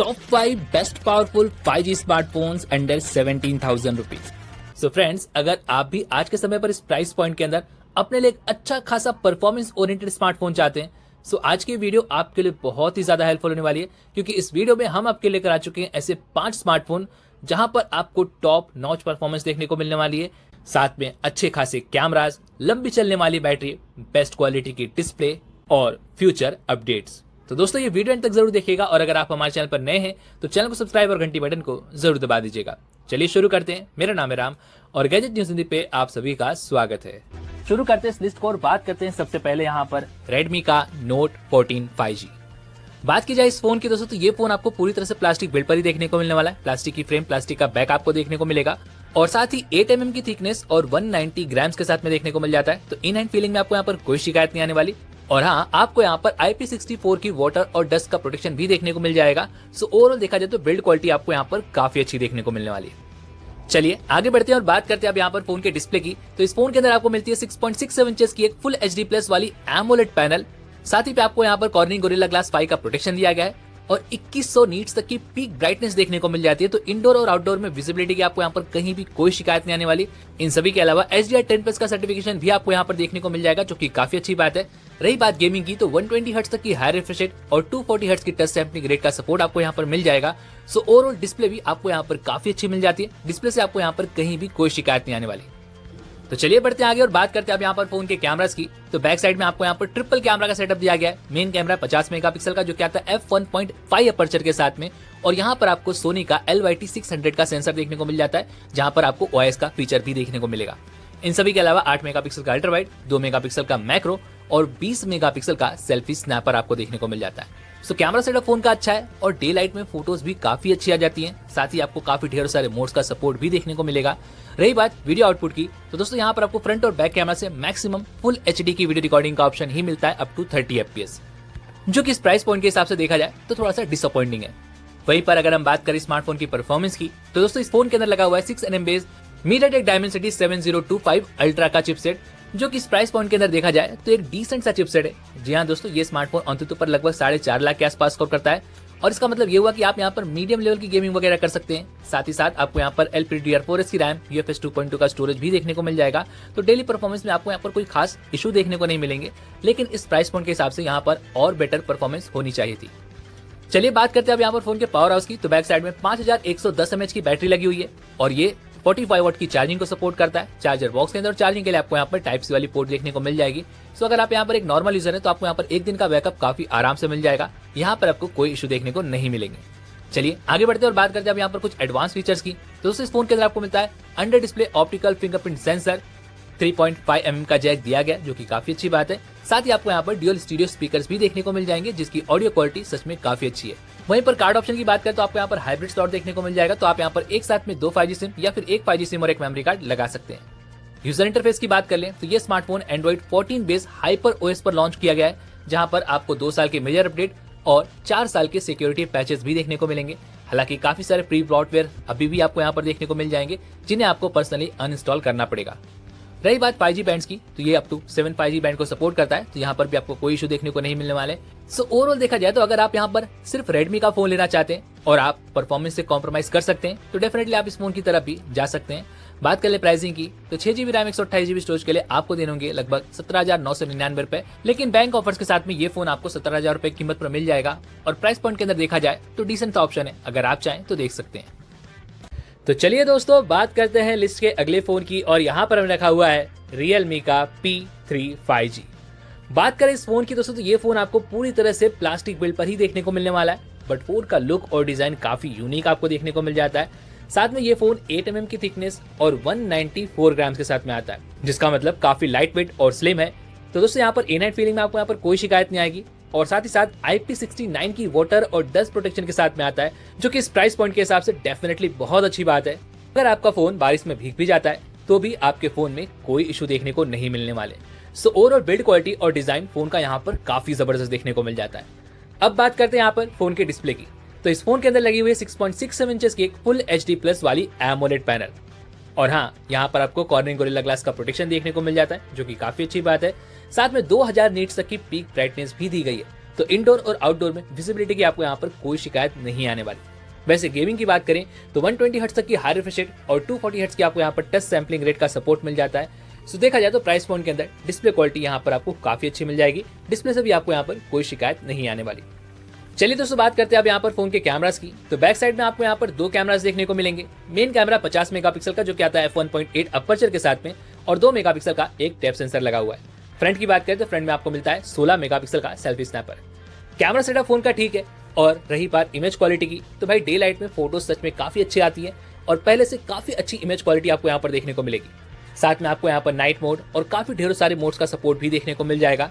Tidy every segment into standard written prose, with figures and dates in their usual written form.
Top 5 best powerful 5G smartphones under 17,000 rupees. So friends, अगर आप भी आज के समय पर इस प्राइस पॉइंट के अंदर अपने लिए एक अच्छा खासा परफॉर्मेंस ओरिएंटेड स्मार्टफोन चाहते हैं, सो आज की वीडियो आपके लिए बहुत ही ज्यादा हेल्पफुल होने वाली है, क्योंकि इस वीडियो में हम आपके लेकर आ चुके हैं ऐसे 5 स्मार्टफोन जहां पर आपको टॉप नॉच परफॉर्मेंस देखने को मिलने वाली है, साथ में अच्छे खासे कैमरास, लंबी चलने वाली बैटरी, बेस्ट क्वालिटी की डिस्प्ले और फ्यूचर अपडेट्स। तो दोस्तों, ये वीडियो अंत तक जरूर देखिएगा और अगर आप हमारे चैनल पर नए हैं तो चैनल को सब्सक्राइब और घंटी बटन को जरूर दबा दीजिएगा। चलिए शुरू करते हैं। मेरा नाम है राम और गैजेट न्यूज़ हिंदी पे आप सभी का स्वागत है। शुरू करते हैं इस लिस्ट को और बात करते हैं सबसे पहले यहाँ पर Redmi का Note 14 5G। बात की जाए इस फोन की दोस्तों, तो ये फोन आपको पूरी तरह से प्लास्टिक बिल्ड पर ही देखने को मिलने वाला है। प्लास्टिक की फ्रेम, प्लास्टिक का बैक आपको देखने को मिलेगा और साथ ही 8 mm की थिकनेस और 190 ग्राम्स के साथ में देखने को मिल जाता है। तो इन हैंड फीलिंग में आपको यहाँ पर कोई शिकायत नहीं आने वाली। और हाँ, आपको यहाँ पर IP64 की वाटर और डस्ट का प्रोटेक्शन भी देखने को मिल जाएगा। सो ओवरऑल देखा जाए तो बिल्ड क्वालिटी आपको यहाँ पर काफी अच्छी देखने को मिलने वाली है। चलिए आगे बढ़ते हैं और बात करते हैं अब यहाँ पर फोन के डिस्प्ले की। तो इस फोन के अंदर आपको मिलती है 6.67 इंचेस की एक फुल HD प्लस वाली AMOLED पैनल। साथ ही पे आपको यहाँ पर कॉर्निंग गोरिल्ला ग्लास 5 का प्रोटेक्शन दिया गया है और 2100 नीट्स तक की पीक ब्राइटनेस देखने को मिल जाती है। तो इंडोर और आउटडोर में विजिबिलिटी की आपको यहाँ पर कहीं भी कोई शिकायत नहीं आने वाली। इन सभी के अलावा HDR10+ का सर्टिफिकेशन भी आपको यहाँ पर देखने को मिल जाएगा, जो कि काफी अच्छी बात है। रही बात गेमिंग की, तो 120 हर्ट्ज तक की हाई रिफ्रेश रेट और 240 हर्ट्ज की टच सैंपलिंग रेट का सपोर्ट आपको यहाँ पर मिल जाएगा। सो ओवरऑल डिस्प्ले भी आपको यहाँ पर काफी अच्छी मिल जाती है। डिस्प्ले से आपको यहाँ पर कहीं भी कोई शिकायत नहीं आने वाली। तो चलिए बढ़ते हैं आगे और बात करते हैं अब यहाँ पर फोन के कैमरास की। तो बैक साइड में आपको यहाँ पर ट्रिपल कैमरा का सेटअप दिया गया है। मेन कैमरा 50 मेगापिक्सल का, जो कि आता है f1.5 अपर्चर के साथ में, और यहाँ पर आपको सोनी का LYT600 का सेंसर देखने को मिल जाता है, जहाँ पर आपको OIS का फीचर भी देखने को मिलेगा। इन सभी के अलावा 8 मेगापिक्सल का अल्ट्रा वाइड, 2 मेगापिक्सल का मैक्रो और 20 मेगापिक्सल का सेल्फी स्नैपर आपको देखने को मिल जाता है। सो कैमरा सेटअप फोन का अच्छा है और डे लाइट में फोटोज भी काफी अच्छी आ जाती हैं। साथ ही आपको काफी ढेर सारे मोड्स का सपोर्ट भी देखने को मिलेगा। रही बात वीडियो आउटपुट की, तो दोस्तों यहाँ पर आपको फ्रंट और बैक कैमरा से मैक्सिमम फुल HD की वीडियो रिकॉर्डिंग का ऑप्शन ही मिलता है अप टू 30 FPS, जो कि इस प्राइस पॉइंट के हिसाब से देखा जाए तो थोड़ा सा डिसअपॉइंटिंग है। वहीं पर अगर हम बात करें स्मार्टफोन की परफॉर्मेंस की, तो दोस्तों इस फोन के अंदर लगा हुआ है 6 nm base MediaTek Dimensity 7025 ultra का चिपसेट, जो कि इस प्राइस पॉइंट के अंदर देखा जाए तो एक डिसेंट सा चिपसेट है। जी हाँ दोस्तों, ये स्मार्टफोन अंततः पर लगभग 4.5 लाख के आसपास स्कोर करता है और इसका मतलब ये हुआ कि आप यहाँ पर मीडियम लेवल की गेमिंग वगैरह कर सकते हैं। साथ ही साथ आपको यहाँ पर LPDDR4 की रैम, UFS 2.2 का स्टोरेज भी देखने को मिल जाएगा। तो डेली परफॉर्मेंस में आपको यहाँ पर कोई खास इशू देखने को नहीं मिलेंगे, लेकिन इस प्राइस पॉइंट के हिसाब से यहाँ पर और बेटर परफॉर्मेंस होनी चाहिए थी। चलिए बात करते हैं अब यहाँ पर फोन के पावर हाउस की। तो बैक साइड में 5110 mAh की बैटरी लगी हुई है और ये 45 वाट की चार्जिंग को सपोर्ट करता है। चार्जर बॉक्स के अंदर चार्जिंग के लिए आपको यहाँ पर टाइप सी वाली पोर्ट देखने को मिल जाएगी। सो अगर आप यहाँ पर एक नॉर्मल यूजर है तो आपको यहाँ पर एक दिन का बैकअप काफी आराम से मिल जाएगा। यहाँ पर आपको कोई इशू देखने को नहीं मिलेंगे। चलिए आगे बढ़ते हैं और बात करते हैं अब यहाँ पर कुछ एडवांस फीचर्स की। तो दोस्तों इस फोन के अंदर आपको मिलता है under display optical fingerprint sensor, 3.5 mm का जैक दिया गया, जो कि काफी अच्छी बात है। साथ ही आपको यहाँ पर ड्यूअल स्टीरियो स्पीकर्स भी देखने को मिल जाएंगे, जिसकी ऑडियो क्वालिटी सच में काफी अच्छी है। वहीं पर कार्ड ऑप्शन की बात करें तो आपको यहाँ पर हाइब्रिड स्लॉट देखने को मिल जाएगा। तो आप यहाँ पर एक साथ में 2 5G सिम या फिर एक 5G सिम और एक मेमोरी कार्ड लगा सकते हैं। यूजर इंटरफेस की बात कर लें तो ये smartphone Android 14 base hyper OS पर लॉन्च किया गया है, जहां पर आपको 2 साल के मेजर अपडेट और 4 साल के सिक्योरिटी पैचेस भी देखने को मिलेंगे। हालांकि काफी सारे प्री ब्रॉडवेयर अभी भी आपको यहाँ पर देखने को मिल जाएंगे, जिन्हें आपको पर्सनली अनइंस्टॉल करना पड़ेगा। रही बात 5G बैंड्स की, तो ये अप टू 7 5G बैंड को सपोर्ट करता है। तो यहाँ पर भी आपको कोई इशू देखने को नहीं मिलने वाले। सो ओवरऑल देखा जाए तो अगर आप यहाँ पर सिर्फ Redmi का फोन लेना चाहते हैं और आप परफॉर्मेंस से कॉम्प्रोमाइज कर सकते हैं, तो डेफिनेटली आप इस फोन की तरफ भी जा सकते हैं। बात कर ले प्राइसिंग की, तो 6GB रैम 128GB स्टोरेज के लिए आपको देने होंगे लगभग 17,999 रुपए, लेकिन बैंक ऑफर्स के साथ में ये फोन आपको 17,000 रुपए कीमत पर मिल जाएगा। और प्राइस पॉइंट के अंदर देखा जाए तो डिसेंट ऑप्शन है, अगर आप चाहें तो देख सकते हैं। तो चलिए दोस्तों बात करते हैं लिस्ट के अगले फोन की और यहाँ पर हमें रखा हुआ है Realme का P3 5G। बात करें इस फोन की दोस्तों, तो ये फोन आपको पूरी तरह से प्लास्टिक बिल्ड पर ही देखने को मिलने वाला है, बट फोन का लुक और डिजाइन काफी यूनिक आपको देखने को मिल जाता है। साथ में ये फोन 8 mm की थिकनेस और 194 ग्राम्स के साथ में आता है, जिसका मतलब काफी लाइट वेट और स्लिम है। तो दोस्तों यहाँ पर इन-हैंड फीलिंग में आपको यहाँ पर कोई शिकायत नहीं आएगी और साथ ही साथ IP69 की वाटर और डस्ट प्रोटेक्शन के साथ में आता है, जो कि इस प्राइस पॉइंट के हिसाब से डेफिनेटली बहुत अच्छी बात है। अगर आपका फोन बारिश में भीग भी जाता है तो भी आपके फोन में कोई इशू देखने को नहीं मिलने वाले। सो ओवरऑल बिल्ड क्वालिटी और डिजाइन फोन का यहाँ पर काफी जबरदस्त देखने को मिल जाता है। अब बात करते हैं यहाँ पर फोन के डिस्प्ले की। तो इस फोन के अंदर लगी हुई है 6.67 इंचेस की एक फुल HD प्लस वाली AMOLED पैनल और हाँ, यहाँ पर आपको कॉर्निंग गोरिल्ला ग्लास का प्रोटेक्शन देखने को मिल जाता है, जो कि काफी अच्छी बात है। साथ में 2000 नीट्स तक की पीक ब्राइटनेस भी दी गई है। तो इंडोर और आउटडोर में विजिबिलिटी की आपको यहाँ पर कोई शिकायत नहीं आने वाली। वैसे गेमिंग की बात करें तो 120 हर्ट्ज तक की हाई रिफ्रेश रेट और 240 हर्ट्ज की आपको यहाँ पर टच सैम्पलिंग रेट का सपोर्ट मिल जाता है। सो देखा जाए तो प्राइस पॉइंट के अंदर डिस्प्ले क्वालिटी यहाँ पर आपको काफी अच्छी मिल जाएगी। डिस्प्ले से भी आपको यहाँ पर कोई शिकायत नहीं आने वाली। चलिए दोस्तों बात करते हैं अब यहाँ पर फोन के कैमरास की। तो बैक साइड में आपको यहाँ पर दो कैमरास देखने को मिलेंगे। मेन कैमरा 50 मेगापिक्सल का जो कि आता है f1.8 अपर्चर के साथ में और 2 मेगापिक्सल का एक डेप्थ सेंसर लगा हुआ है। फ्रंट की बात करें तो फ्रंट में आपको मिलता है 16 मेगापिक्सल का selfie snapper. Camera setup phone का ठीक है। और रही बात इमेज क्वालिटी की तो भाई डे लाइट में फोटोज सच में काफी अच्छी आती है और पहले से काफी अच्छी इमेज क्वालिटी आपको यहाँ पर देखने को मिलेगी। साथ में आपको यहाँ पर नाइट मोड और काफी ढेरों सारे मोड्स का सपोर्ट भी देखने को मिल जाएगा।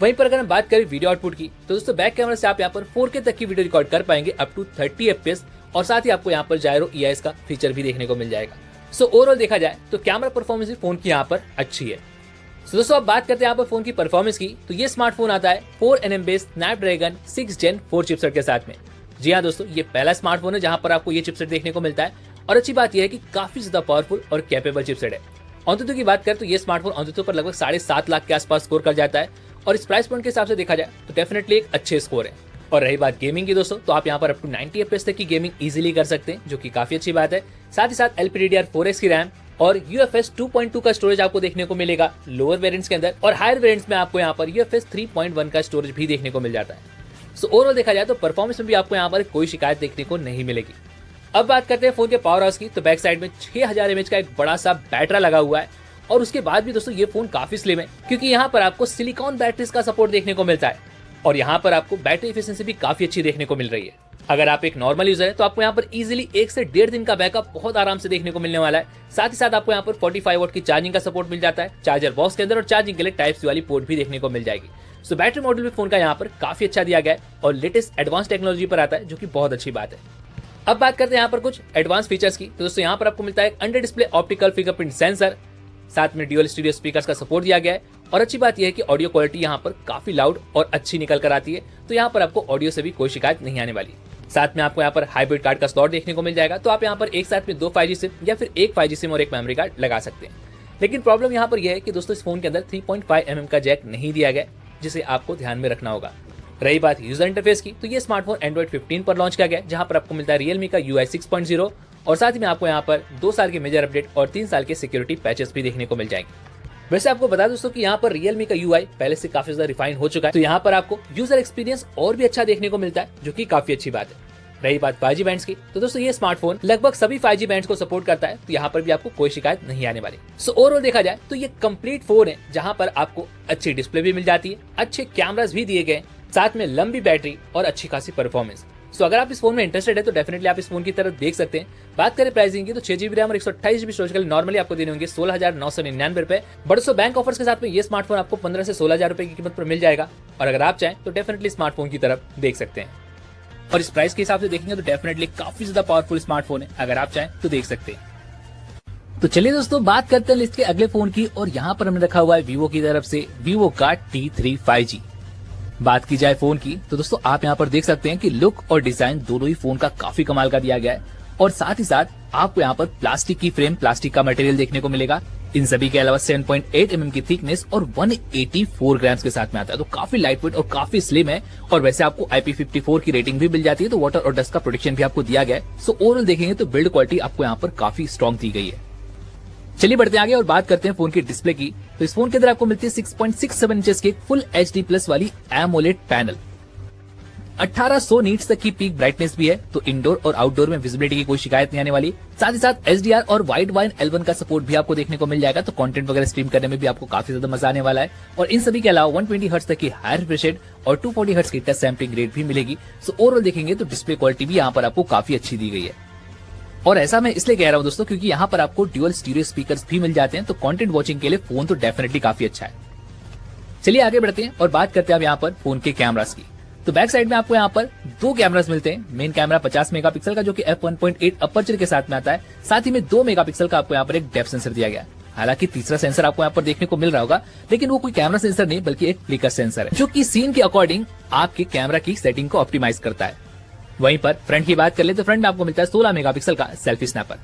वहीं पर अगर हम बात करें वीडियो आउटपुट की तो दोस्तों बैक कैमरा से आप यहाँ पर 4K तक की वीडियो रिकॉर्ड कर पाएंगे अप टू 30 FPS और साथ ही आपको यहाँ पर जायरो EIS का फीचर भी देखने को मिल जाएगा। सो ओवरऑल देखा जाए तो कैमरा परफॉर्मेंस भी फोन की यहाँ पर अच्छी है। सो दोस्तों अब बात करते हैं यहाँ पर फोन की परफॉर्मेंस की तो ये स्मार्टफोन आता है 4nm based Snapdragon 6 Gen 4 chipset के साथ में। जी हाँ दोस्तों, ये पहला स्मार्टफोन है जहाँ पर आपको ये चिपसेट देखने को मिलता है और अच्छी बात यह है कि काफी ज्यादा पावरफुल और कैपेबल चिपसेट है। अंतुतु की बात करें तो ये स्मार्टफोन अंतुतु पर लगभग 7.5 लाख के आसपास स्कोर कर जाता है और इस प्राइस पॉइंट के हिसाब से देखा जाए तो डेफिनेटली एक अच्छे स्कोर है। और रही बात गेमिंग की दोस्तों तो आप यहाँ पर अप टू 90 FPS तक की गेमिंग इजीली कर सकते हैं जो कि काफी अच्छी बात है। साथ ही साथ LPDDR4X की रैम और UFS 2.2 का स्टोरेज आपको देखने को मिलेगा लोअर वेरिएंट्स के अंदर और हायर वेरिएंट्स में आपको यहाँ पर UFS 3.1 का स्टोरेज भी देखने को मिल जाता है। सो ओवरऑल देखा जाए तो परफॉर्मेंस में भी आपको यहाँ पर कोई शिकायत देखने को नहीं मिलेगी। अब बात करते हैं फोन के पावर हाउस की तो बैक साइड में 6000 mAh का एक बड़ा सा बैटरा लगा हुआ है और उसके बाद भी दोस्तों ये फोन काफी स्लिम है क्योंकि यहाँ पर आपको सिलिकॉन बैटरीज का सपोर्ट देखने को मिलता है और यहाँ पर आपको बैटरी एफिशिएंसी भी काफी अच्छी देखने को मिल रही है। अगर आप एक नॉर्मल यूजर है तो आपको यहाँ पर इजीली 1 से 1.5 दिन का बैकअप बहुत आराम से देखने को मिलने वाला है। साथ ही साथ आपको यहाँ पर 45 वॉट की चार्जिंग का सपोर्ट मिल जाता है चार्जर बॉक्स के अंदर और चार्जिंग के लिए टाइप-C वाली पोर्ट भी देखने को मिल जाएगी। सो बैटरी मॉडल भी फोन का यहाँ पर काफी अच्छा दिया गया है और लेटेस्ट एडवांस टेक्नोलॉजी पर आता है जो कि बहुत अच्छी बात है। अब बात करते हैं यहाँ पर कुछ एडवांस फीचर्स की तो दोस्तों यहाँ पर आपको मिलता है under display optical fingerprint sensor. साथ में ड्यूअल स्टीरियो स्पीकर्स का सपोर्ट दिया गया है और अच्छी बात यह है कि ऑडियो क्वालिटी यहाँ पर काफी लाउड और अच्छी निकल कर आती है तो यहाँ पर आपको ऑडियो से भी कोई शिकायत नहीं आने वाली। साथ में आपको यहाँ पर हाइब्रिड कार्ड का स्लॉट देखने को मिल जाएगा तो आप यहाँ पर एक साथ में 2 5G सिम या फिर एक 5G सिम और एक मेमोरी कार्ड लगा सकते हैं। लेकिन प्रॉब्लम यहाँ पर यह है कि दोस्तों इस फोन के अंदर 3.5mm का जैक नहीं दिया गया जिसे आपको ध्यान में रखना होगा। रही बात यूजर इंटरफेस की तो ये स्मार्टफोन Android 15 पर लॉन्च किया गया जहां पर आपको मिलता है Realme का UI 6.0 और साथ ही में आपको यहाँ पर 2 साल के मेजर अपडेट और 3 साल के सिक्योरिटी पैचेस भी देखने को मिल जाएंगे। वैसे आपको बता दोस्तों कि यहाँ पर Realme का UI पहले से काफी ज्यादा रिफाइन हो चुका है तो यहाँ पर आपको यूजर एक्सपीरियंस और भी अच्छा देखने को मिलता है जो कि काफी अच्छी बात है। रही बात 5G बैंड्स की तो दोस्तों ये स्मार्टफोन लगभग सभी 5G बैंड्स को सपोर्ट करता है तो यहाँ पर भी आपको कोई शिकायत नहीं आने वाली। सो ओवरऑल देखा जाए तो ये कंप्लीट फोन है जहाँ पर आपको अच्छी डिस्प्ले भी मिल जाती है, अच्छे कैमरास भी दिए गए, साथ में लंबी बैटरी और अच्छी खासी परफॉर्मेंस। सो अगर आप इस फोन में इंटरेस्टेड है तो डेफिनेटली आप इस फोन की तरफ देख सकते हैं। बात करें प्राइसिंग की तो 6GB रैम और 128GB स्टोरेज के लिए नॉर्मली आपको देने होंगे 16,999 रुपए। बट दोस्तों बैंक ऑफर्स के साथ में ये स्मार्टफोन आपको 15 से 16,000 रुपए की कीमत पर मिल जाएगा और अगर आप चाहें तो डेफिनेटली स्मार्टफोन की तरफ देख सकते हैं। और इस प्राइस के हिसाब से देखेंगे तो डेफिनेटली काफी ज्यादा पावरफुल स्मार्टफोन है, अगर आप चाहें तो देख सकते हैं। तो चलिए दोस्तों बात करते हैं लिस्ट के अगले फोन की और यहाँ पर हमने रखा हुआ है वीवो की तरफ से वीवो का T3 5G। बात की जाए फोन की तो दोस्तों आप यहाँ पर देख सकते हैं कि लुक और डिजाइन दोनों ही फोन का काफी कमाल का दिया गया है और साथ ही साथ आपको यहाँ पर प्लास्टिक की फ्रेम, प्लास्टिक का मटेरियल देखने को मिलेगा। इन सभी के अलावा 7.8mm की थिकनेस और 184 ग्राम्स के साथ में आता है तो काफी लाइट वेट और काफी स्लिम है और वैसे आपको IP54 की रेटिंग भी मिल जाती है तो वाटर और डस्ट का प्रोटेक्शन भी आपको दिया गया है। सो ओवरऑल देखेंगे तो बिल्ड क्वालिटी आपको यहाँ पर काफी स्ट्रॉन्ग दी गई है। चलिए बढ़ते हैं आगे और बात करते हैं फोन की डिस्प्ले की। तो इस फोन के अंदर आपको मिलती है 6.67 इंचेस की फुल HD प्लस वाली एमोलेड पैनल, 1800 नीट्स तक की पीक ब्राइटनेस भी है तो इंडोर और आउटडोर में विजिबिलिटी की कोई शिकायत नहीं आने वाली। साथ ही साथ HDR और वाइड वाइन L1 का सपोर्ट भी आपको देखने को मिल जाएगा तो कंटेंट वगैरह स्ट्रीम करने में भी आपको काफी ज्यादा मजा आने वाला है। और इन सभी के अलावा 120 हर्ट्ज तक की हायर रिफ्रेश रेट और 240 हर्ट्ज की टच सैंपलिंग रेट भी मिलेगी। सो ओवरऑल देखेंगे तो डिस्प्ले क्वालिटी भी यहाँ पर आपको काफी अच्छी दी गई है और ऐसा मैं इसलिए कह रहा हूँ दोस्तों क्योंकि यहाँ पर आपको ड्यूअल स्टीरियो स्पीकर्स भी मिल जाते हैं तो कंटेंट वॉचिंग के लिए फोन तो डेफिनेटली काफी अच्छा है। चलिए आगे बढ़ते हैं और बात करते हैं अब यहाँ पर फोन के कैमरास की। तो बैक साइड में आपको यहाँ पर 2 कैमरास मिलते हैं। मेन कैमरा 50 मेगापिक्सल का जो कि f1.8 अपर्चर के साथ में आता है, साथ ही में 2 मेगापिक्सल का आपको यहाँ पर एक डेप्थ सेंसर दिया गया है। हालांकि तीसरा सेंसर आपको यहाँ पर देखने को मिल रहा होगा लेकिन वो कोई कैमरा सेंसर नहीं बल्कि एक फ्लिकर सेंसर है जो कि सीन के अकॉर्डिंग आपके कैमरा की सेटिंग को ऑप्टिमाइज करता है। वहीं पर फ्रंट की बात कर ले तो फ्रंट में आपको मिलता है 16 मेगापिक्सल का selfie snapper.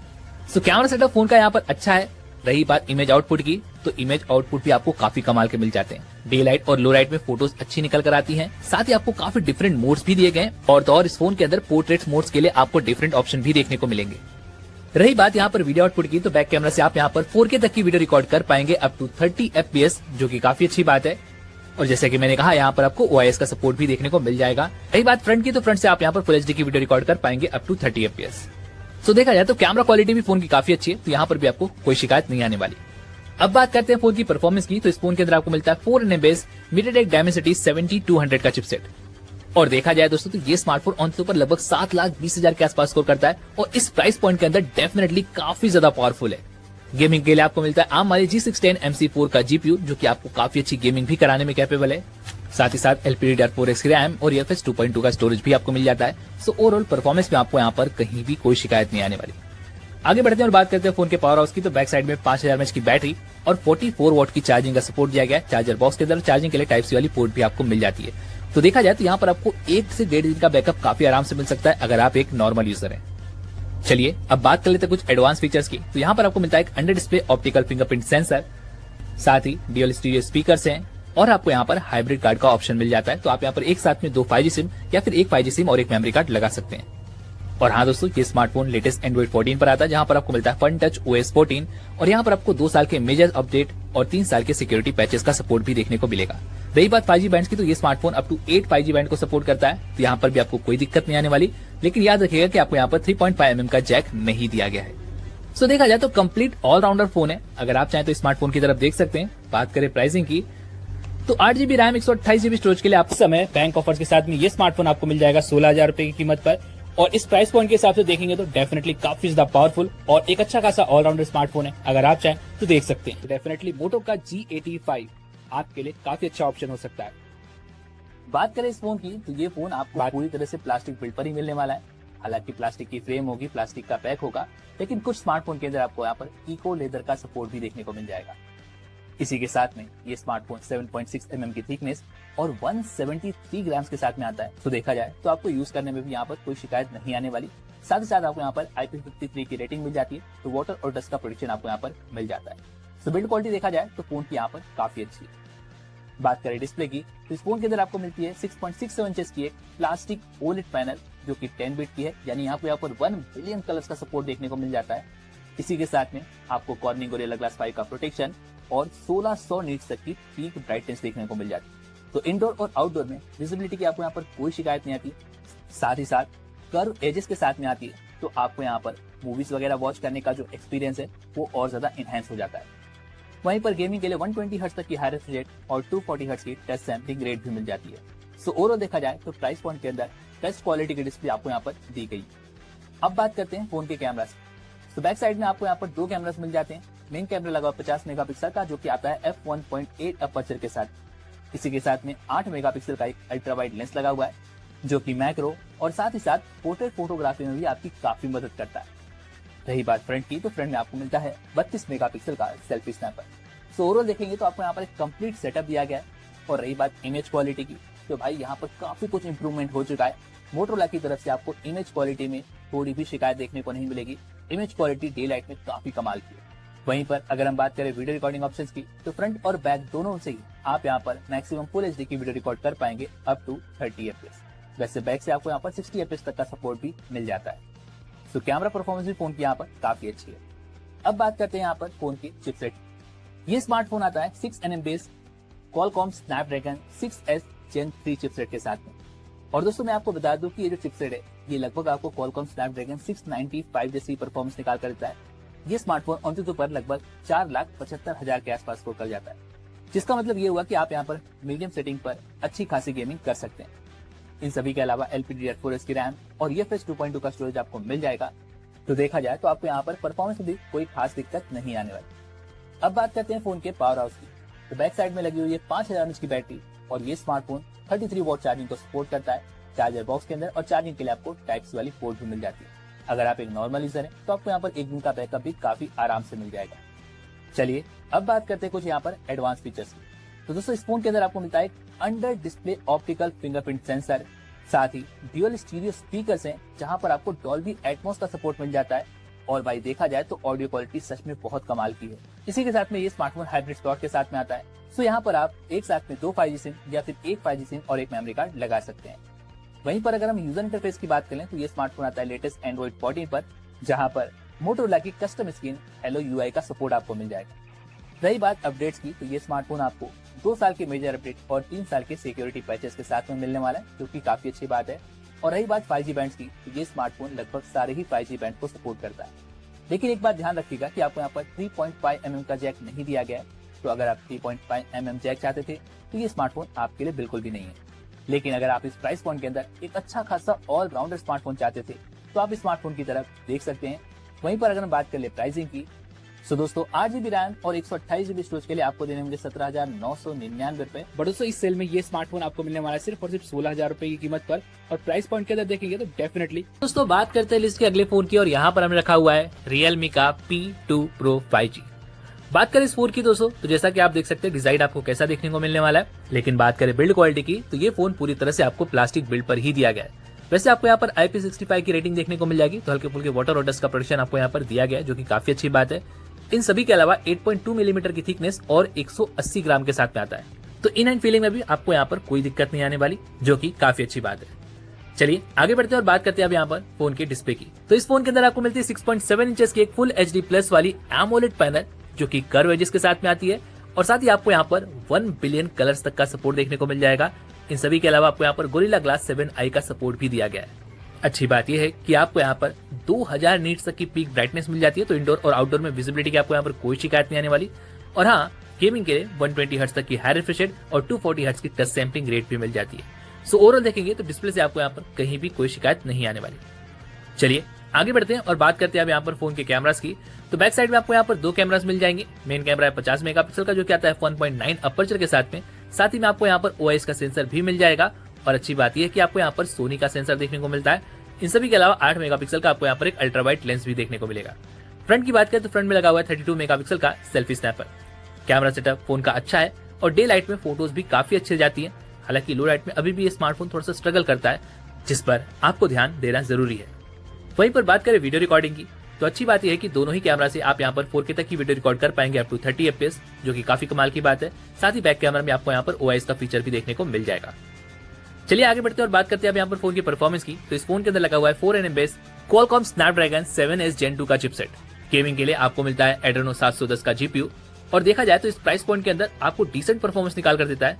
So camera setup phone का यहाँ पर अच्छा है। रही बात इमेज आउटपुट की, तो इमेज आउटपुट भी आपको काफी कमाल के मिल जाते हैं। डे लाइट और लो लाइट में फोटोज अच्छी निकल कर आती हैं। साथ ही आपको काफी डिफरेंट मोड्स भी दिए गए और तो और इस फोन के अंदर पोर्ट्रेट मोड्स के लिए आपको डिफरेंट ऑप्शन भी देखने को मिलेंगे। रही बात यहाँ पर वीडियो आउटपुट की, तो बैक कैमरा से आप यहाँ पर 4K तक की वीडियो रिकॉर्ड कर पाएंगे अप टू 30 FPS, जो कि काफी अच्छी बात है। और जैसे कि मैंने कहा, यहाँ पर आपको OIS का सपोर्ट भी देखने को मिल जाएगा। रही बात फ्रंट की, तो फ्रंट से आप यहाँ पर फुल HD की वीडियो रिकॉर्ड कर पाएंगे अप टू 30 FPS। तो देखा जाए तो कैमरा क्वालिटी भी फोन की काफी अच्छी है, तो यहाँ पर भी आपको कोई शिकायत नहीं आने वाली। अब बात करते हैं फोन की परफॉर्मेंस की, तो इस फोन के अंदर आपको मिलता है 4 nm MediaTek Dimensity 7200 का चिपसेट। और देखा जाए दोस्तों तो ये स्मार्टफोन ऑन के ऊपर लगभग 7,20,000 के आसपास स्कोर करता है और इस प्राइस पॉइंट के अंदर डेफिनेटली काफी ज्यादा पावरफुल है। गेमिंग के लिए आपको मिलता है ARM वाले G610 MC4 का GPU, जो कि आपको काफी अच्छी गेमिंग भी कराने में कैपेबल है। साथ ही साथ LPDDR4X की रैम और UFS 2.2 का स्टोरेज भी आपको मिल जाता है। सो ओवरऑल परफॉर्मेंस में आपको यहाँ पर कहीं भी कोई शिकायत नहीं आने वाली। आगे बढ़ते हैं और बात करते हैं फोन के पावर हाउस की, तो बैक साइड में 5000 mAh की बैटरी और 44 वॉट की चार्जिंग का सपोर्ट दिया गया है। चार्जर बॉक्स के अंदर चार्जिंग के लिए टाइप सी वाली पोर्ट भी आपको मिल जाती है। तो देखा जाए तो यहाँ पर आपको 1 से 1.5 दिन का बैकअप काफी आराम से मिल सकता है अगर आप एक नॉर्मल यूजर हैं। चलिए अब बात कर लेते हैं कुछ एडवांस फीचर्स की, तो यहाँ पर आपको मिलता है एक under display optical fingerprint sensor, साथ ही डुअल स्टीरियो स्पीकर्स हैं और आपको यहाँ पर हाइब्रिड कार्ड का ऑप्शन मिल जाता है। तो आप यहाँ पर एक साथ में 2 5G सिम या फिर एक 5G सिम और एक मेमोरी कार्ड लगा सकते हैं। और हाँ दोस्तों, ये स्मार्टफोन लेटेस्ट Android 14 पर आता है, जहाँ पर आपको मिलता है Fun Touch OS 14 और यहाँ पर आपको 2 साल के मेजर अपडेट और 3 साल के सिक्योरिटी पैचेस का सपोर्ट भी देखने को मिलेगा। रही बात 5G बैंड की, तो ये smartphone up to 8 5G band को सपोर्ट करता है, तो यहाँ पर भी आपको कोई दिक्कत नहीं आने वाली। लेकिन याद रखिएगा कि आपको यहाँ पर 3.5 mm का जैक नहीं दिया गया है। सो देखा जाए तो कंप्लीट ऑलराउंडर फोन है। अगर आप चाहें तो स्मार्टफोन की तरफ देख सकते हैं। बात करें प्राइसिंग की, तो 8GB रैम 128GB स्टोरेज के लिए आप समय बैंक ऑफर्स के साथ में ये स्मार्टफोन आपको मिल जाएगा 16,000 रुपए की कीमत पर। और इस प्राइस पॉइंट के हिसाब से देखेंगे तो डेफिनेटली काफी ज्यादा पावरफुल और एक अच्छा खासा ऑलराउंडर स्मार्टफोन है। अगर आप चाहें तो देख सकते हैं। डेफिनेटली मोटो का G85 आपके लिए काफी अच्छा ऑप्शन हो सकता है। बात करें इस फोन की, तो ये फोन आपको पूरी तरह से प्लास्टिक बिल्ड पर ही मिलने वाला है। हालांकि प्लास्टिक की फ्रेम होगी, प्लास्टिक का पैक होगा, लेकिन कुछ स्मार्टफोन के अंदर आपको यहाँ पर इको लेदर का सपोर्ट भी देखने को मिल जाएगा। इसी के साथ में ये स्मार्टफोन 7.6 mm की थिकनेस और 173 ग्राम्स के साथ में आता है। तो देखा जाए तो आपको यूज करने में भी यहाँ पर कोई शिकायत नहीं आने वाली। साथ ही साथ आपको यहाँ पर IP53 की रेटिंग मिल जाती है, तो वाटर और डस्ट का प्रोटेक्शन आपको यहाँ पर मिल जाता है। तो बिल्ड क्वालिटी देखा जाए तो फोन की यहाँ पर काफी अच्छी है। बात करें डिस्प्ले की, तो इस फोन के अंदर आपको मिलती है 6.67 इंचेस की एक प्लास्टिक OLED पैनल, जो कि 10 बिट की है, यानी यहाँ पे यहाँ पर 1 बिलियन कलर्स का सपोर्ट देखने को मिल जाता है। इसी के साथ में आपको कॉर्निंग गोरिल्ला ग्लास 5 का प्रोटेक्शन और 1600 नीट्स तक की पीक ब्राइटनेस देखने को मिल जाती है। तो इंडोर और आउटडोर में विजिबिलिटी की आपको यहाँ पर कोई शिकायत नहीं आती। साथ ही साथ कर्व एजेस के साथ में आती है, तो आपको यहाँ पर मूवीज वगैरह वॉच करने का जो एक्सपीरियंस है वो और ज्यादा इनहेंस हो जाता है। वहीं पर गेमिंग के लिए 120 हर्ट्ज तक की हाई रिफ्रेश रेट और 240 हर्ट्ज की टच सैंपलिंग रेट भी मिल जाती है। सो ओवरऑल देखा जाए तो प्राइस पॉइंट के अंदर बेस्ट क्वालिटी की डिस्प्ले आपको यहाँ पर दी गई। अब बात करते हैं फोन के कैमरास। तो बैक साइड में आपको यहाँ पर 2 कैमरास मिल जाते हैं। मेन कैमरा लगा 50 मेगापिक्सल का, जो कि आता है f1.8 अपर्चर के साथ। इसी के साथ में 8 मेगापिक्सल का एक अल्ट्रा वाइड लेंस लगा हुआ है, जो कि मैक्रो और साथ ही साथ पोर्ट्रेट फोटोग्राफी में भी आपकी काफी मदद करता है। रही बात फ्रंट की, तो फ्रंट में आपको मिलता है 32 मेगापिक्सल का सेल्फी स्नैपर। सो ओवरऑल देखेंगे तो आपको यहाँ पर एक कंप्लीट सेटअप दिया गया है। और रही बात इमेज क्वालिटी की, तो भाई यहाँ पर काफी कुछ इंप्रूवमेंट हो चुका है। मोटोरोला की तरफ से आपको इमेज क्वालिटी में थोड़ी भी शिकायत देखने को नहीं मिलेगी। इमेज क्वालिटी डे लाइट में काफी कमाल की है। वहीं पर अगर हम बात करें वीडियो रिकॉर्डिंग ऑप्शंस की, तो फ्रंट और बैक दोनों से ही आप यहाँ पर मैक्सिमम फुल HD की वीडियो रिकॉर्ड कर पाएंगे अप टू 30 FPS। वैसे बैक से आपको यहाँ पर 60 FPS तक का सपोर्ट भी मिल जाता है। तो कैमरा परफॉर्मेंस भी फोन की यहाँ पर काफी अच्छी है। अब बात करते हैं यहाँ पर फोन की चिपसेट। ये स्मार्टफोन आता है 6 nm based Qualcomm Snapdragon 6S Gen 3 chipset के साथ में। और दोस्तों मैं आपको बता दूं कि ये जो चिपसेट है ये लगभग आपको Qualcomm Snapdragon 695 जैसी परफॉर्मेंस निकाल कर देता है। ये स्मार्टफोन ऑन पर लगभग 4,75,000 के आसपास स्कोर कर जाता है, जिसका मतलब ये हुआ कि आप यहाँ पर मीडियम सेटिंग पर अच्छी खासी गेमिंग कर सकते हैं। इन सभी के अलावा LPDDR4X की रैम और UFS 2.2 का स्टोरेज आपको मिल जाएगा। तो देखा जाए तो आपको यहाँ पर परफॉर्मेंस में भी कोई खास दिक्कत नहीं आने वाली। अब बात करते हैं फोन के पावर हाउस की। तो बैक साइड में लगी हुई है 5000 mAh की बैटरी और ये स्मार्टफोन 33 वॉट चार्जिंग को सपोर्ट करता है। चार्जर बॉक्स के अंदर और चार्जिंग के लिए आपको टाइप सी वाली पोर्ट भी मिल जाती है। अगर आप एक नॉर्मल यूजर हैं तो आपको यहाँ पर 1 दिन का बैकअप भी काफी आराम से मिल जाएगा। चलिए अब बात करते हैं कुछ यहाँ पर एडवांस फीचर्स की। तो दोस्तों इस फोन के अंदर आपको मिलता है under display optical fingerprint sensor, साथ ही ड्यूअल स्टीरियो स्पीकर्स हैं, जहां पर आपको डॉल्बी एटमॉस का सपोर्ट मिल जाता है। और भाई देखा जाए तो ऑडियो क्वालिटी सच में बहुत कमाल की है। इसी के साथ में ये स्मार्टफोन हाइब्रिड स्लॉट के साथ में आता है। सो यहाँ पर आप एक साथ में 2 5G सिम या फिर एक 5G सिम और एक मेमोरी कार्ड लगा सकते हैं। वहीं पर अगर हम यूजर इंटरफेस की बात करें तो ये स्मार्टफोन आता है लेटेस्ट एंड्रॉइड 14 पर, जहां पर मोटोरोला की कस्टम स्क्रीन हेलो UI का सपोर्ट आपको मिल जाएगा। रही बात अपडेट्स की तो ये स्मार्टफोन आपको 2 साल के मेजर अपडेट और 3 साल के सिक्योरिटी पैचेस के साथ में मिलने वाला है, जो कि काफी अच्छी बात है। और रही बात 5G बैंड्स की तो ये स्मार्टफोन लगभग सारे ही 5G बैंड को सपोर्ट करता है। लेकिन एक बात ध्यान रखिएगा कि आपको यहाँ पर 3.5 mm का जैक नहीं दिया गया है। तो अगर आप 3.5 mm जैक चाहते थे तो ये स्मार्टफोन आपके लिए बिल्कुल भी नहीं है। लेकिन अगर आप इस प्राइस पॉइंट के अंदर एक अच्छा खासा ऑलराउंडर स्मार्टफोन चाहते थे तो आप इस स्मार्टफोन की तरफ देख सकते हैं। वहीं पर अगर हम बात कर ले प्राइसिंग की तो दोस्तों 8GB रैम और 128GB स्टोरेज के लिए आपको देने होंगे 17,999 रुपए। बट दोस्तों इस सेल में ये स्मार्टफोन आपको मिलने वाला है सिर्फ और सिर्फ 16,000 रुपए की कीमत पर। और प्राइस पॉइंट के अंदर देखेंगे तो डेफिनेटली दोस्तों बात करते हैं लिस्ट के अगले फोन की, और यहाँ पर हमने रखा हुआ है Realme का P2 Pro 5G। बात करें इस फोन की दोस्तों तो जैसा कि आप देख सकते हैं डिजाइन आपको कैसा देखने को मिलने वाला है। लेकिन बात करें बिल्ड क्वालिटी की तो ये फोन पूरी तरह से आपको प्लास्टिक बिल्ड पर ही दिया गया है। वैसे आपको यहाँ पर IP65 की रेटिंग देखने को मिल जाएगी, तो हल्के फुल्के वाटर और डस्ट का प्रोटेक्शन आपको यहाँ पर दिया गया है, जो कि काफी अच्छी बात है। इन सभी के अलावा 8.2 मिलीमीटर की थिकनेस और 180 ग्राम के साथ में आता है। तो इन एंड फीलिंग में भी आपको यहाँ पर कोई दिक्कत नहीं आने वाली, जो कि काफी अच्छी बात है। चलिए आगे बढ़ते हैं और बात करते हैं अब यहाँ पर फोन के डिस्प्ले की। तो इस फोन के अंदर आपको मिलती है 6.7 इंचेस की एक फुल HD प्लस वाली AMOLED पैनल, जो कि कर्व एजेस के साथ में आती है। और साथ ही आपको यहाँ पर 1 बिलियन कलर्स तक का सपोर्ट देखने को मिल जाएगा। इन सभी के अलावा आपको यहाँ पर गोरिल्ला ग्लास 7i का सपोर्ट भी दिया गया है। अच्छी बात यह है कि आपको यहाँ पर 2000 नीट्स तक की पीक ब्राइटनेस मिल जाती है, तो इंडोर और आउटडोर में विजिबिलिटी की आपको यहाँ पर कोई शिकायत नहीं आने वाली। और हाँ, गेमिंग के लिए 120 हर्ट्ज तक की हाई रिफ्रेश रेट और 240 हर्ट्ज की टच सैंपलिंग रेट भी मिल जाती है। सो ओवरऑल देखेंगे तो डिस्प्ले से आपको यहाँ पर कहीं भी कोई शिकायत नहीं आने वाली। चलिए आगे बढ़ते हैं और बात करते हैं अब यहाँ पर फोन के कैमरास की। तो बैक साइड में आपको यहाँ पर 2 कैमरास मिल जाएंगे। मेन कैमरा है 50 मेगापिक्सल का, जो कि आता है 1.9 अपर्चर के साथ में। साथ ही में आपको यहाँ पर OIS का सेंसर भी मिल जाएगा। और अच्छी बात यह है कि आपको यहाँ पर सोनी का सेंसर देखने को मिलता है। इन सभी के अलावा 8 मेगापिक्सल का आपको यहाँ पर एक अल्ट्रा वाइड लेंस भी देखने को मिलेगा। फ्रंट की बात करें तो फ्रंट में लगा हुआ है 32 मेगापिक्सल का selfie snapper. Camera setup phone का अच्छा है और डे लाइट में फोटोज भी काफी अच्छी जाती है। हालांकि लो लाइट में अभी भी ये स्मार्टफोन थोड़ा सा स्ट्रगल करता है, जिस पर आपको ध्यान देना जरूरी है। वहीं पर बात करें वीडियो रिकॉर्डिंग की तो अच्छी बात यह है कि दोनों ही कैमरा से आप यहाँ पर 4K तक की वीडियो रिकॉर्ड कर पाएंगे अप टू 30 FPS, जो कि काफी कमाल की बात है। साथ ही बैक कैमरा में आपको यहाँ पर OIS का फीचर भी देखने को मिल जाएगा। चलिए आगे बढ़ते हैं और बात करते हैं अब यहाँ पर फोन की परफॉर्मेंस की। तो इस फोन के अंदर लगा हुआ है 4nm base Qualcomm Snapdragon 7S Gen 2 का चिपसेट। गेमिंग के लिए आपको मिलता है Adreno 710 का GPU। और देखा जाए तो इस प्राइस पॉइंट के अंदर आपको डिसेंट परफॉर्मेंस निकाल कर देता है।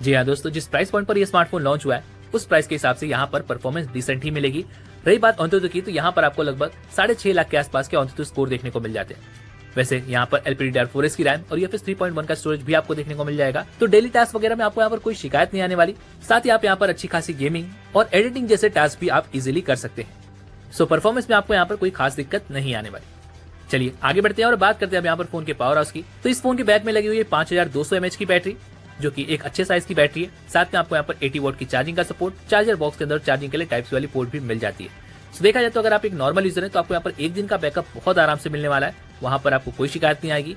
जी हाँ दोस्तों, जिस प्राइस पॉइंट पर यह स्मार्टफोन लॉन्च हुआ है उस प्राइस के हिसाब से यहाँ पर परफॉर्मेंस डिसेंट ही मिलेगी। रही बात अंतुतु की तो यहाँ पर आपको लगभग 6.5 लाख के आसपास के अंतुतु स्कोर देखने को मिल जाते हैं। वैसे यहाँ पर LPDDR4S की रैम और UFS 3.1 का स्टोरेज भी आपको देखने को मिल जाएगा। तो डेली टास्क वगैरह में आपको यहाँ पर कोई शिकायत नहीं आने वाली। साथ ही आप यहाँ पर अच्छी खासी गेमिंग और एडिटिंग जैसे टास्क भी आप इजीली कर सकते हैं। सो परफॉर्मेंस में आपको यहाँ पर कोई खास दिक्कत नहीं आने वाली। चलिए आगे बढ़ते हैं और बात करते हैं अब यहाँ पर फोन के पावर हाउस की। तो इस फोन के बैक में लगी हुई है 5200 mAh की बैटरी, जो कि एक अच्छे साइज की बैटरी है। साथ में आपको यहाँ पर 80 वॉट की चार्जिंग का सपोर्ट, चार्जर बॉक्स के अंदर चार्जिंग के लिए टाइप-C वाली पोर्ट भी मिल जाती है। तो देखा जाए तो अगर आप एक नॉर्मल यूजर है तो आपको यहाँ पर 1 दिन का बैकअप बहुत आराम से मिलने वाला है, वहां पर आपको कोई शिकायत नहीं आएगी।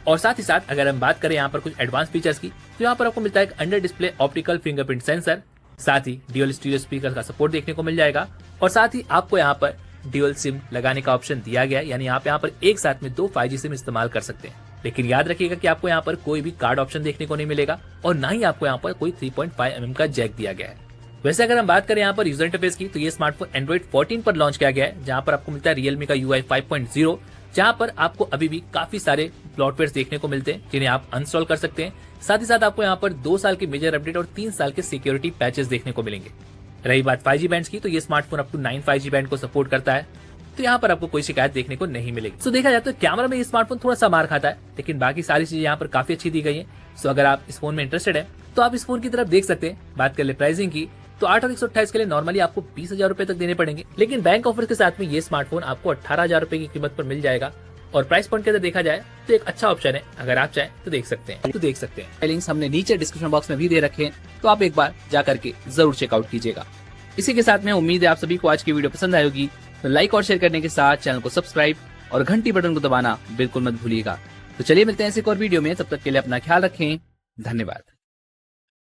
और साथ ही साथ अगर हम बात करें यहाँ पर कुछ एडवांस फीचर्स की तो यहाँ पर आपको मिलता है एक under display optical fingerprint sensor. साथ ही ड्यूअल स्टीरियो स्पीकर का सपोर्ट देखने को मिल जाएगा। और साथ ही आपको यहाँ पर ड्यूअल सिम लगाने का ऑप्शन दिया गया है, यानी आप यहाँ पर एक साथ में 2 5G सिम इस्तेमाल कर सकते हैं। लेकिन याद रखिएगा कि आपको यहाँ पर कोई भी कार्ड ऑप्शन देखने को नहीं मिलेगा और ना ही आपको यहाँ पर कोई 3.5 mm का जैक दिया गया है। वैसे अगर हम बात करें यहाँ पर यूजर इंटरफेस की तो ये स्मार्टफोन एंड्रॉइड 14 पर लॉन्च किया गया है, जहाँ पर आपको मिलता है Realme का UI 5.0, जहाँ पर आपको अभी भी काफी सारे ब्लॉटवेयर देखने को मिलते हैं जिन्हें आप अनइंस्टॉल कर सकते हैं। साथ ही साथ आपको यहाँ पर 2 साल के मेजर अपडेट और 3 साल के सिक्योरिटी पैचेस देखने को मिलेंगे। रही बात 5G बैंड्स की तो ये smartphone up to 9 5G band को सपोर्ट करता है, तो यहाँ पर आपको कोई शिकायत देखने को नहीं मिलेगी। तो देखा जाए तो कैमरा में ये स्मार्टफोन थोड़ा सा मार खाता है, लेकिन बाकी सारी चीजें यहाँ पर काफी अच्छी दी गई है। सो अगर आप इस फोन में इंटरेस्टेड है तो आप इस फोन की तरफ देख सकते हैं। बात कर ले प्राइसिंग की तो 8 और 128 के लिए नॉर्मली आपको 20,000 रुपए तक देने पड़ेंगे, लेकिन बैंक ऑफर के साथ में ये स्मार्टफोन आपको 18,000 रुपए की कीमत पर मिल जाएगा। और प्राइस पॉइंट के अंदर देखा जाए तो एक अच्छा ऑप्शन है, अगर आप चाहें तो देख सकते हैं। लिंक्स हमने नीचे डिस्क्रिप्शन बॉक्स में भी दे रखे हैं, तो आप एक बार जा करके जरूर चेकआउट कीजिएगा। इसी के साथ में उम्मीद है आप सभी को आज की वीडियो पसंद आई होगी। तो लाइक और शेयर करने के साथ चैनल को सब्सक्राइब और घंटी बटन को दबाना बिल्कुल मत भूलिएगा। तो चलिए मिलते हैं ऐसे एक और वीडियो में, तब तक के लिए अपना ख्याल रखें। धन्यवाद।